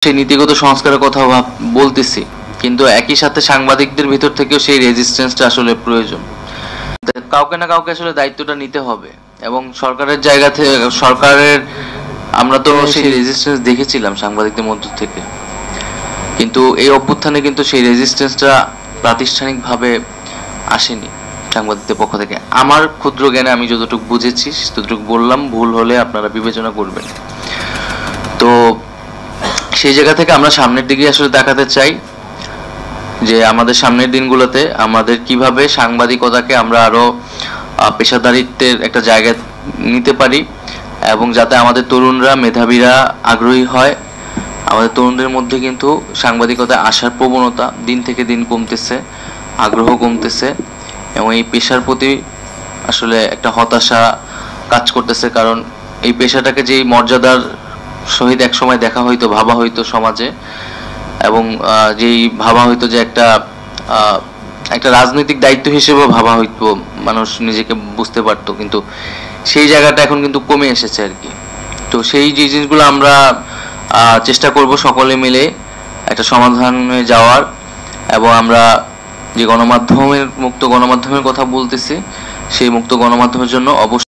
সেই নীতিগত সংস্কারের কথা বলতেছি, কিন্তু একই সাথে সাংবাদিকদের ভিতর থেকেও সেই রেজিস্ট্যান্সটা আসলে প্রয়োজন। কাউকে না কাউকে আসলে দায়িত্বটা নিতে হবে, এবং সরকারের জায়গা থেকে আমরা তো সেই রেজিস্ট্যান্স দেখেছিলাম সাংবাদিকদের মধ্য থেকে, কিন্তু এই অভ্যুত্থানে কিন্তু সেই রেজিস্ট্যান্সটা প্রাতিষ্ঠানিকভাবে আসেনি সাংবাদিকদের পক্ষ থেকে। আমার ক্ষুদ্র জ্ঞানে আমি যতটুকু বুঝেছি ততটুকু বললাম, ভুল হলে আপনারা বিবেচনা করবেন। তো সেই জায়গা থেকে আমরা সামনের দিকে আসলে দেখাতে চাই যে আমাদের সামনের দিনগুলোতে আমাদের কিভাবে সাংবাদিকতাকে আমরা আরো পেশাদারিত্বের একটা জায়গায় নিতে পারি, এবং যাতে আমাদের তরুণরা, মেধাবীরা আগ্রহী হয়। আমাদের তরুণদের মধ্যে কিন্তু সাংবাদিকতায় আসার প্রবণতা দিন থেকে দিন কমতেছে, আগ্রহ কমতেছে, এবং এই পেশার প্রতি আসলে একটা হতাশা কাজ করতেছে। কারণ এই পেশাটাকে যেই মর্যাদার সহিত একসময় দেখা হইতো, ভাবা হইতো সমাজে, এবং যেই ভাবা হইতো যে একটা রাজনৈতিক দায়িত্ব হিসেবেও ভাবা হইতো, মানুষ নিজেকে বুঝতে পারতো, কিন্তু সেই জায়গাটা এখন কিন্তু কমে এসেছে আর কি। তো সেই জিনিসগুলো আমরা চেষ্টা করব সকলে মিলে একটা সমাধানে যাওয়ার, এবং আমরা যে মুক্ত গণমাধ্যমের কথা বলতেছি, সেই মুক্ত গণমাধ্যমের জন্য অবশ্যই